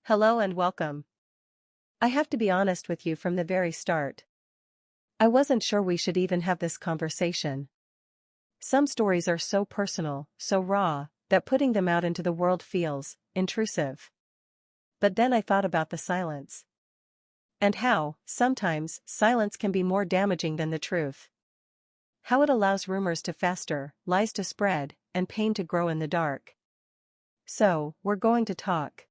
Hello and welcome. I have to be honest with you from the very start. I wasn't sure we should even have this conversation. Some stories are so personal, so raw, that putting them out into the world feels intrusive. But then I thought about the silence. And how, sometimes, silence can be more damaging than the truth. How it allows rumors to fester, lies to spread, and pain to grow in the dark. So, we're going to talk.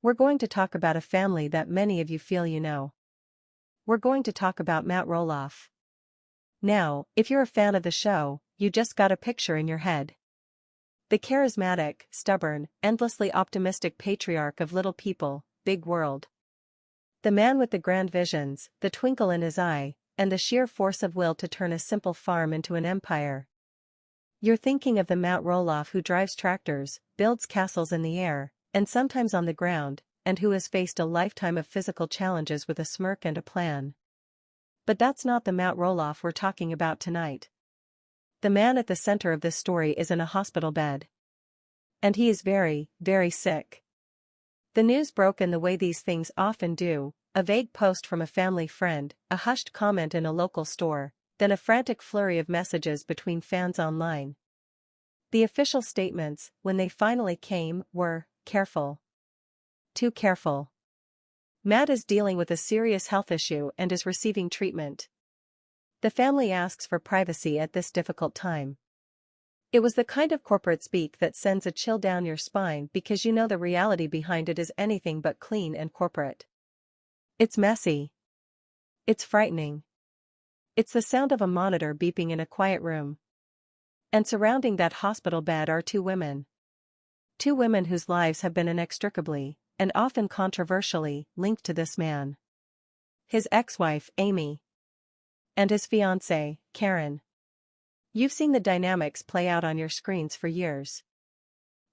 We're going to talk about a family that many of you feel you know. We're going to talk about Matt Roloff. Now, if you're a fan of the show, you just got a picture in your head. The charismatic, stubborn, endlessly optimistic patriarch of Little People, Big World. The man with the grand visions, the twinkle in his eye, and the sheer force of will to turn a simple farm into an empire. You're thinking of the Matt Roloff who drives tractors, builds castles in the air, and sometimes on the ground, and who has faced a lifetime of physical challenges with a smirk and a plan. But that's not the Matt Roloff we're talking about tonight. The man at the center of this story is in a hospital bed. And he is very, very sick. The news broke in the way these things often do, a vague post from a family friend, a hushed comment in a local store, then a frantic flurry of messages between fans online. The official statements, when they finally came, were, "Careful. Too careful. Matt is dealing with a serious health issue and is receiving treatment." The family asks for privacy at this difficult time. It was the kind of corporate speak that sends a chill down your spine because you know the reality behind it is anything but clean and corporate. It's messy. It's frightening. It's the sound of a monitor beeping in a quiet room. And surrounding that hospital bed are two women. Two women whose lives have been inextricably, and often controversially, linked to this man. His ex-wife, Amy. And his fiancée, Karen. You've seen the dynamics play out on your screens for years.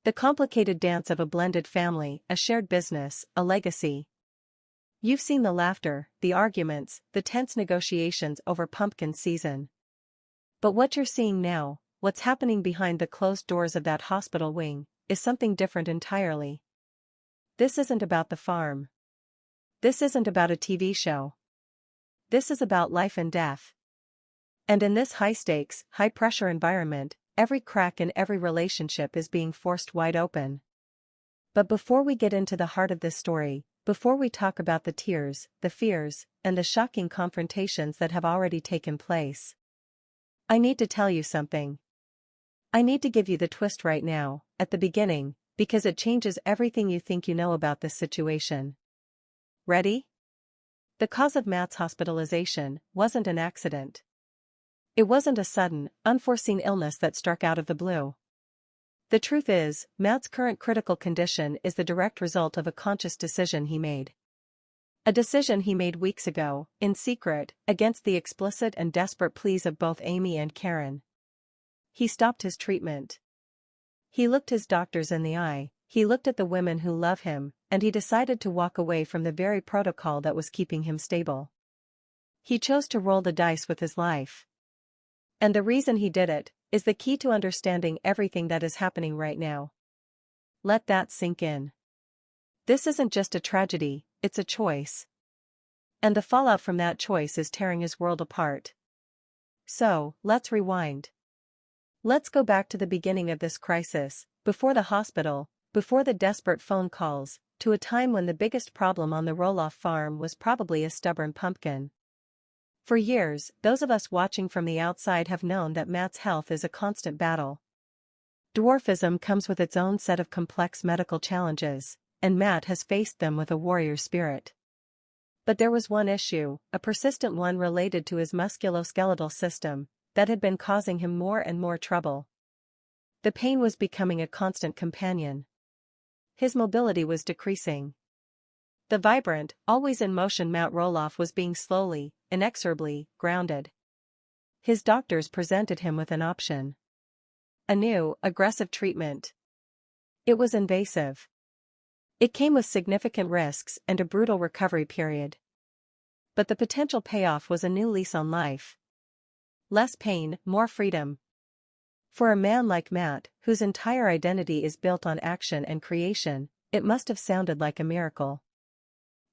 The complicated dance of a blended family, a shared business, a legacy. You've seen the laughter, the arguments, the tense negotiations over pumpkin season. But what you're seeing now, what's happening behind the closed doors of that hospital wing, is something different entirely. This isn't about the farm. This isn't about a TV show. This is about life and death. And in this high-stakes, high-pressure environment, every crack in every relationship is being forced wide open. But before we get into the heart of this story, before we talk about the tears, the fears, and the shocking confrontations that have already taken place, I need to tell you something. I need to give you the twist right now, at the beginning, because it changes everything you think you know about this situation. Ready? The cause of Matt's hospitalization wasn't an accident. It wasn't a sudden, unforeseen illness that struck out of the blue. The truth is, Matt's current critical condition is the direct result of a conscious decision he made. A decision he made weeks ago, in secret, against the explicit and desperate pleas of both Amy and Karen. He stopped his treatment. He looked his doctors in the eye, he looked at the women who love him, and he decided to walk away from the very protocol that was keeping him stable. He chose to roll the dice with his life. And the reason he did it is the key to understanding everything that is happening right now. Let that sink in. This isn't just a tragedy, it's a choice. And the fallout from that choice is tearing his world apart. So, let's rewind. Let's go back to the beginning of this crisis, before the hospital, before the desperate phone calls, to a time when the biggest problem on the Roloff farm was probably a stubborn pumpkin. For years, those of us watching from the outside have known that Matt's health is a constant battle. Dwarfism comes with its own set of complex medical challenges, and Matt has faced them with a warrior spirit. But there was one issue, a persistent one related to his musculoskeletal system, that had been causing him more and more trouble. The pain was becoming a constant companion. His mobility was decreasing. The vibrant, always in motion Matt Roloff was being slowly, inexorably, grounded. His doctors presented him with an option. A new, aggressive treatment. It was invasive. It came with significant risks and a brutal recovery period. But the potential payoff was a new lease on life. Less pain, more freedom. For a man like Matt, whose entire identity is built on action and creation, It must have sounded like a miracle.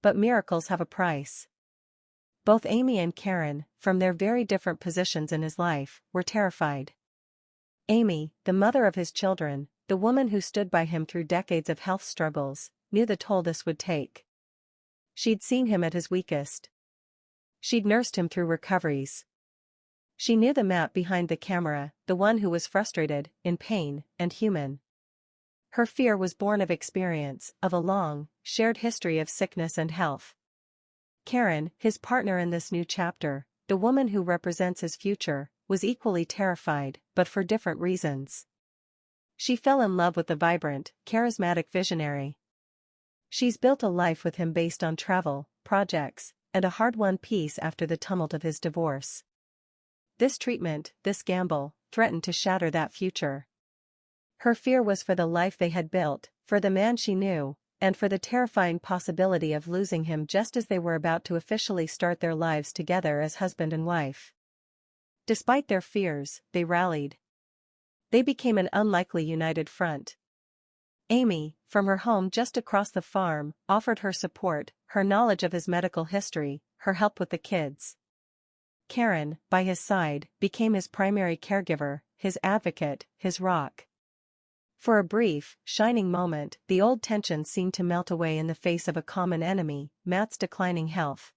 But miracles have a price. Both Amy and Karen, from their very different positions in his life, were terrified. Amy, the mother of his children, the woman who stood by him through decades of health struggles, knew the toll this would take. She'd seen him at his weakest. She'd nursed him through recoveries. She knew the Matt behind the camera, the one who was frustrated, in pain, and human. Her fear was born of experience, of a long, shared history of sickness and health. Karen, his partner in this new chapter, the woman who represents his future, was equally terrified, but for different reasons. She fell in love with the vibrant, charismatic visionary. She's built a life with him based on travel, projects, and a hard-won peace after the tumult of his divorce. This treatment, this gamble, threatened to shatter that future. Her fear was for the life they had built, for the man she knew, and for the terrifying possibility of losing him just as they were about to officially start their lives together as husband and wife. Despite their fears, they rallied. They became an unlikely united front. Amy, from her home just across the farm, offered her support, her knowledge of his medical history, her help with the kids. Karen, by his side, became his primary caregiver, his advocate, his rock. For a brief, shining moment, the old tension seemed to melt away in the face of a common enemy, Matt's declining health.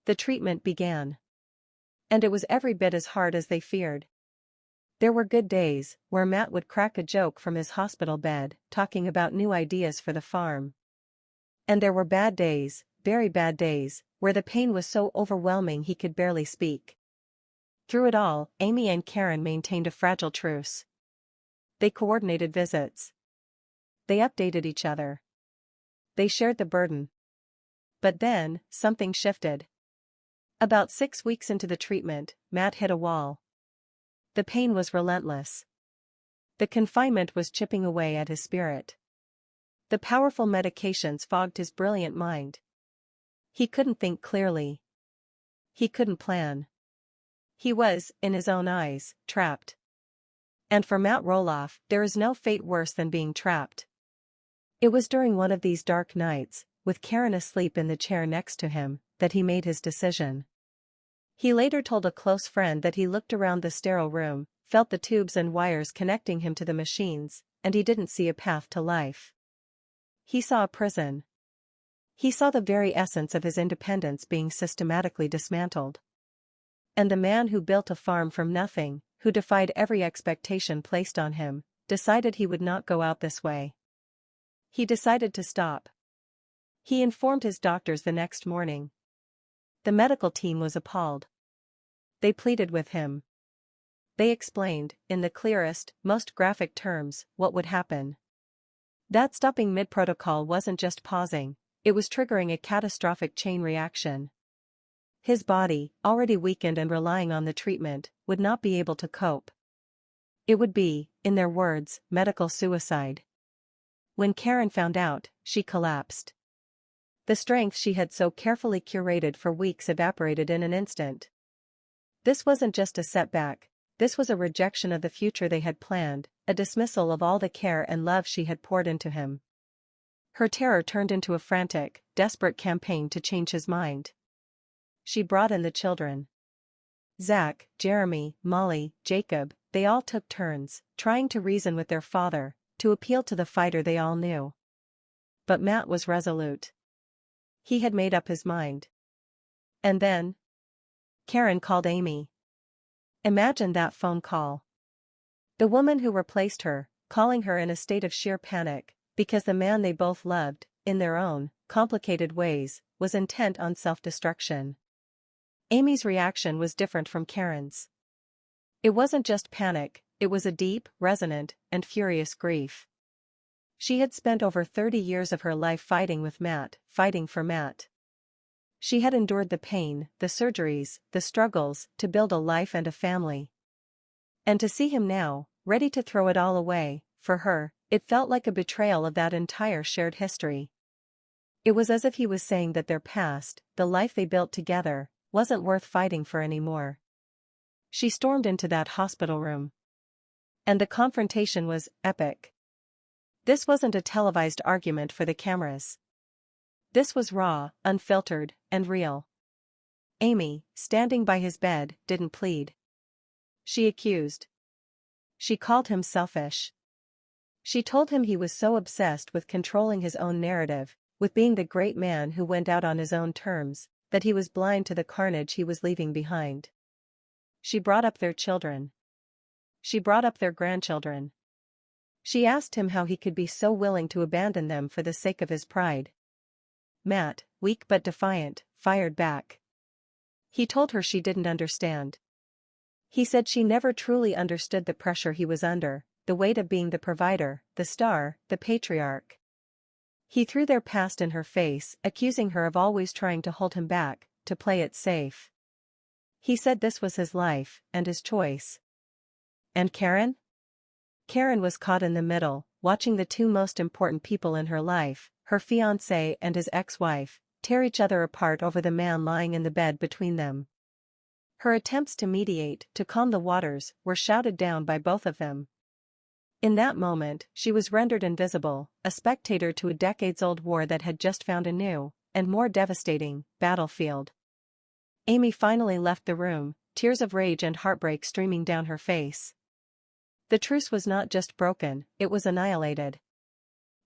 The treatment began. And it was every bit as hard as they feared. There were good days, where Matt would crack a joke from his hospital bed, talking about new ideas for the farm. And there were bad days, very bad days, where the pain was so overwhelming he could barely speak. Through it all, Amy and Karen maintained a fragile truce. They coordinated visits. They updated each other. They shared the burden. But then, something shifted. About 6 weeks into the treatment, Matt hit a wall. The pain was relentless. The confinement was chipping away at his spirit. The powerful medications fogged his brilliant mind. He couldn't think clearly. He couldn't plan. He was, in his own eyes, trapped. And for Matt Roloff, there is no fate worse than being trapped. It was during one of these dark nights, with Karen asleep in the chair next to him, that he made his decision. He later told a close friend that he looked around the sterile room, felt the tubes and wires connecting him to the machines, and he didn't see a path to life. He saw a prison. He saw the very essence of his independence being systematically dismantled. And the man who built a farm from nothing, who defied every expectation placed on him, decided he would not go out this way. He decided to stop. He informed his doctors the next morning. The medical team was appalled. They pleaded with him. They explained, in the clearest, most graphic terms, what would happen. That stopping mid-protocol wasn't just pausing, it was triggering a catastrophic chain reaction. His body, already weakened and relying on the treatment, would not be able to cope. It would be, in their words, medical suicide. When Karen found out, she collapsed. The strength she had so carefully curated for weeks evaporated in an instant. This wasn't just a setback, this was a rejection of the future they had planned, a dismissal of all the care and love she had poured into him. Her terror turned into a frantic, desperate campaign to change his mind. She brought in the children. Zach, Jeremy, Molly, Jacob, they all took turns, trying to reason with their father, to appeal to the fighter they all knew. But Matt was resolute. He had made up his mind. And then Karen called Amy. Imagine that phone call. The woman who replaced her, calling her in a state of sheer panic, because the man they both loved, in their own, complicated ways, was intent on self-destruction. Amy's reaction was different from Karen's. It wasn't just panic, it was a deep, resonant, and furious grief. She had spent over 30 years of her life fighting with Matt, fighting for Matt. She had endured the pain, the surgeries, the struggles, to build a life and a family. And to see him now, ready to throw it all away, for her, it felt like a betrayal of that entire shared history. It was as if he was saying that their past, the life they built together, wasn't worth fighting for anymore. She stormed into that hospital room. And the confrontation was epic. This wasn't a televised argument for the cameras. This was raw, unfiltered, and real. Amy, standing by his bed, didn't plead. She accused. She called him selfish. She told him he was so obsessed with controlling his own narrative, with being the great man who went out on his own terms, that he was blind to the carnage he was leaving behind. She brought up their children. She brought up their grandchildren. She asked him how he could be so willing to abandon them for the sake of his pride. Matt, weak but defiant, fired back. He told her she didn't understand. He said she never truly understood the pressure he was under, the weight of being the provider, the star, the patriarch. He threw their past in her face, accusing her of always trying to hold him back, to play it safe. He said this was his life, and his choice. And Karen? Karen was caught in the middle, watching the two most important people in her life, her fiancé and his ex-wife, tear each other apart over the man lying in the bed between them. Her attempts to mediate, to calm the waters, were shouted down by both of them. In that moment, she was rendered invisible, a spectator to a decades-old war that had just found a new, and more devastating, battlefield. Amy finally left the room, tears of rage and heartbreak streaming down her face. The truce was not just broken, it was annihilated.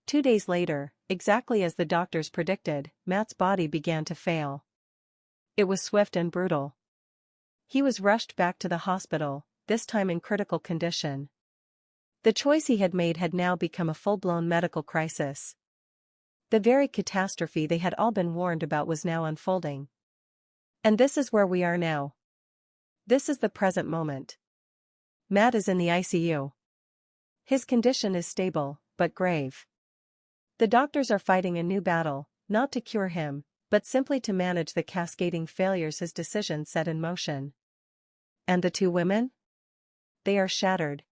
2 days later, exactly as the doctors predicted, Matt's body began to fail. It was swift and brutal. He was rushed back to the hospital, this time in critical condition. The choice he had made had now become a full-blown medical crisis. The very catastrophe they had all been warned about was now unfolding. And this is where we are now. This is the present moment. Matt is in the ICU. His condition is stable, but grave. The doctors are fighting a new battle, not to cure him, but simply to manage the cascading failures his decision set in motion. And the two women? They are shattered.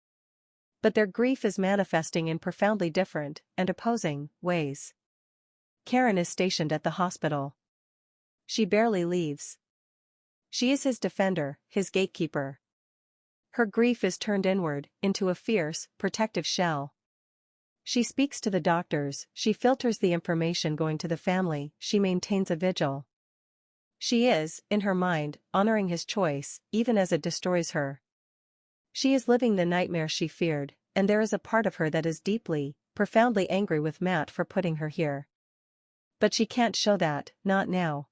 But their grief is manifesting in profoundly different, and opposing, ways. Karen is stationed at the hospital. She barely leaves. She is his defender, his gatekeeper. Her grief is turned inward, into a fierce, protective shell. She speaks to the doctors, she filters the information going to the family, she maintains a vigil. She is, in her mind, honoring his choice, even as it destroys her. She is living the nightmare she feared, and there is a part of her that is deeply, profoundly angry with Matt for putting her here. But she can't show that, not now.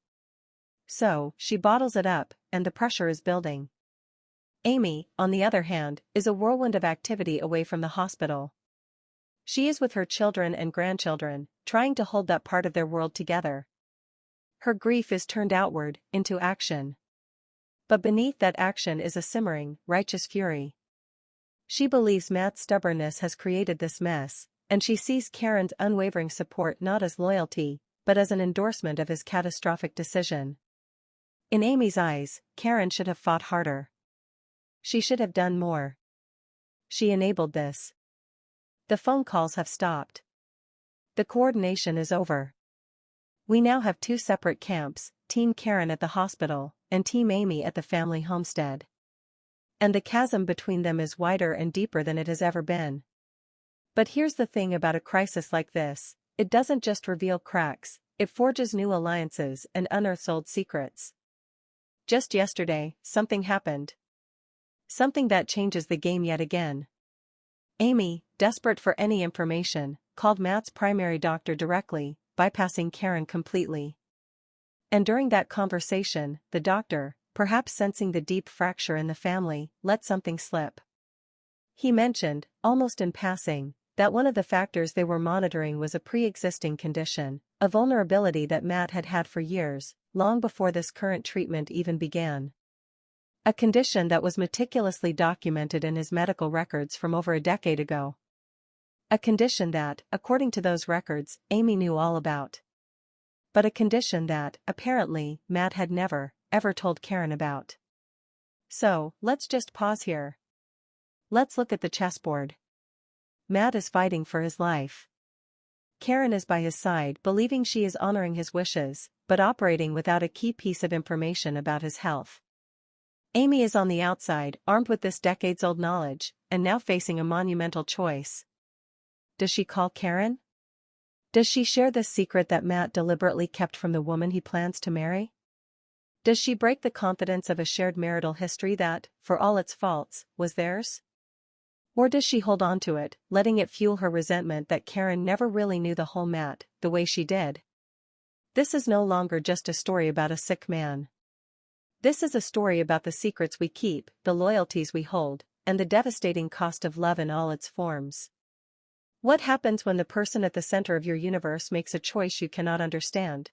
So, she bottles it up, and the pressure is building. Amy, on the other hand, is a whirlwind of activity away from the hospital. She is with her children and grandchildren, trying to hold that part of their world together. Her grief is turned outward, into action. But beneath that action is a simmering, righteous fury. She believes Matt's stubbornness has created this mess, and she sees Karen's unwavering support not as loyalty, but as an endorsement of his catastrophic decision. In Amy's eyes, Karen should have fought harder. She should have done more. She enabled this. The phone calls have stopped. The coordination is over. We now have two separate camps, Team Karen at the hospital, and Team Amy at the family homestead. And the chasm between them is wider and deeper than it has ever been. But here's the thing about a crisis like this, it doesn't just reveal cracks, it forges new alliances and unearths old secrets. Just yesterday, something happened. Something that changes the game yet again. Amy, desperate for any information, called Matt's primary doctor directly, bypassing Karen completely. And during that conversation, the doctor, perhaps sensing the deep fracture in the family, let something slip. He mentioned, almost in passing, that one of the factors they were monitoring was a pre-existing condition, a vulnerability that Matt had had for years, long before this current treatment even began. A condition that was meticulously documented in his medical records from over a decade ago. A condition that, according to those records, Amy knew all about. But a condition that, apparently, Matt had never, ever told Karen about. So, let's just pause here. Let's look at the chessboard. Matt is fighting for his life. Karen is by his side, believing she is honoring his wishes, but operating without a key piece of information about his health. Amy is on the outside, armed with this decades-old knowledge, and now facing a monumental choice. Does she call Karen? Does she share this secret that Matt deliberately kept from the woman he plans to marry? Does she break the confidence of a shared marital history that, for all its faults, was theirs? Or does she hold on to it, letting it fuel her resentment that Karen never really knew the whole Matt, the way she did? This is no longer just a story about a sick man. This is a story about the secrets we keep, the loyalties we hold, and the devastating cost of love in all its forms. What happens when the person at the center of your universe makes a choice you cannot understand?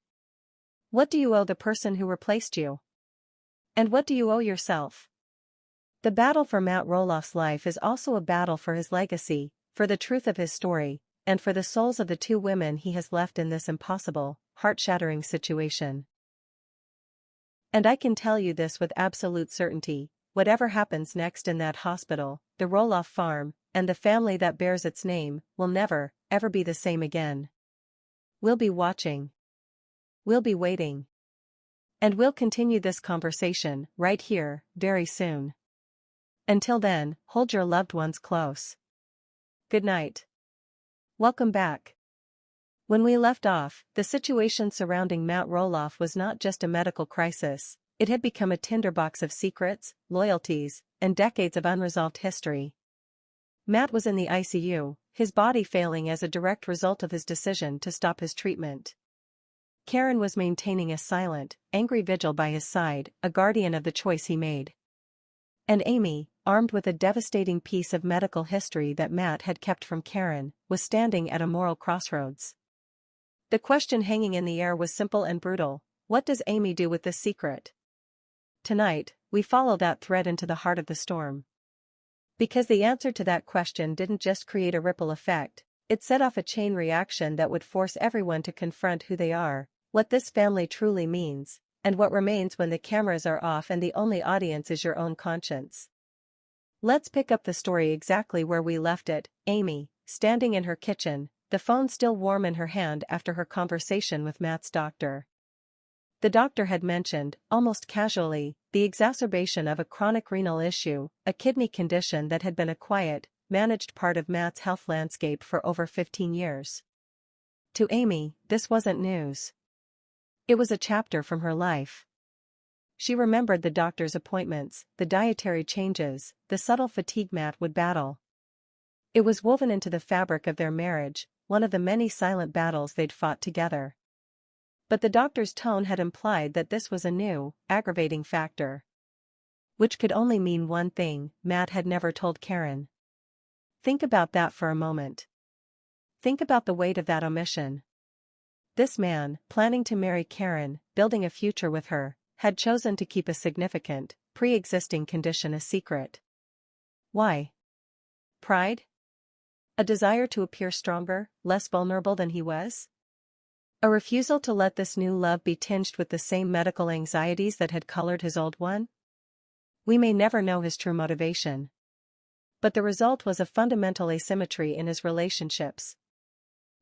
What do you owe the person who replaced you? And what do you owe yourself? The battle for Matt Roloff's life is also a battle for his legacy, for the truth of his story, and for the souls of the two women he has left in this impossible, heart-shattering situation. And I can tell you this with absolute certainty, whatever happens next in that hospital, the Roloff farm, and the family that bears its name, will never, ever be the same again. We'll be watching. We'll be waiting. And we'll continue this conversation, right here, very soon. Until then, hold your loved ones close. Good night. Welcome back. When we left off, the situation surrounding Matt Roloff was not just a medical crisis, it had become a tinderbox of secrets, loyalties, and decades of unresolved history. Matt was in the ICU, his body failing as a direct result of his decision to stop his treatment. Karen was maintaining a silent, angry vigil by his side, a guardian of the choice he made. And Amy, armed with a devastating piece of medical history that Matt had kept from Karen, was standing at a moral crossroads. The question hanging in the air was simple and brutal: what does Amy do with this secret? Tonight, we follow that thread into the heart of the storm. Because the answer to that question didn't just create a ripple effect, it set off a chain reaction that would force everyone to confront who they are, what this family truly means, and what remains when the cameras are off and the only audience is your own conscience. Let's pick up the story exactly where we left it. Amy, standing in her kitchen, the phone still warm in her hand after her conversation with Matt's doctor. The doctor had mentioned, almost casually, the exacerbation of a chronic renal issue, a kidney condition that had been a quiet, managed part of Matt's health landscape for over 15 years. To Amy, this wasn't news. It was a chapter from her life. She remembered the doctor's appointments, the dietary changes, the subtle fatigue Matt would battle. It was woven into the fabric of their marriage, one of the many silent battles they'd fought together. But the doctor's tone had implied that this was a new, aggravating factor. Which could only mean one thing: Matt had never told Karen. Think about that for a moment. Think about the weight of that omission. This man, planning to marry Karen, building a future with her, had chosen to keep a significant, pre-existing condition a secret. Why? Pride? A desire to appear stronger, less vulnerable than he was? A refusal to let this new love be tinged with the same medical anxieties that had colored his old one? We may never know his true motivation. But the result was a fundamental asymmetry in his relationships.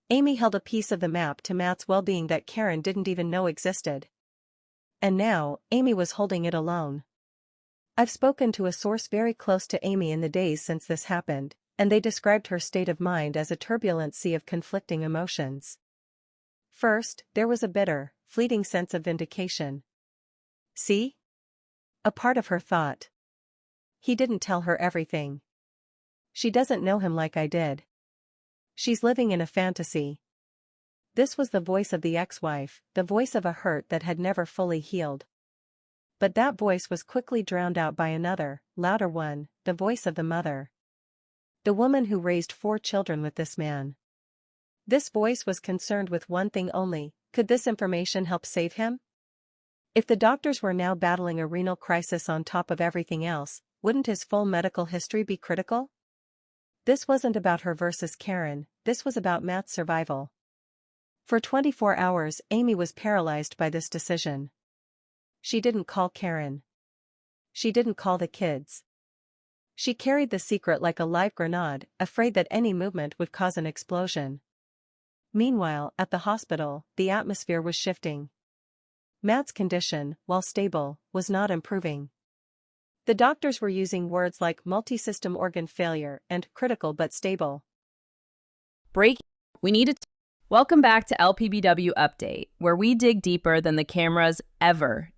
Amy held a piece of the map to Matt's well-being that Karen didn't even know existed. And now, Amy was holding it alone. I've spoken to a source very close to Amy in the days since this happened, and they described her state of mind as a turbulent sea of conflicting emotions. First, there was a bitter, fleeting sense of vindication. See? A part of her thought. He didn't tell her everything. She doesn't know him like I did. She's living in a fantasy. This was the voice of the ex-wife, the voice of a hurt that had never fully healed. But that voice was quickly drowned out by another, louder one, the voice of the mother. The woman who raised 4 children with this man. This voice was concerned with one thing only: could this information help save him? If the doctors were now battling a renal crisis on top of everything else, wouldn't his full medical history be critical? This wasn't about her versus Karen, this was about Matt's survival. For 24 hours, Amy was paralyzed by this decision. She didn't call Karen. She didn't call the kids. She carried the secret like a live grenade, afraid that any movement would cause an explosion. Meanwhile, at the hospital, the atmosphere was shifting. Matt's condition, while stable, was not improving. The doctors were using words like multi-system organ failure and critical but stable. Break. We need to. Welcome back to LPBW Update, where we dig deeper than the cameras ever dare.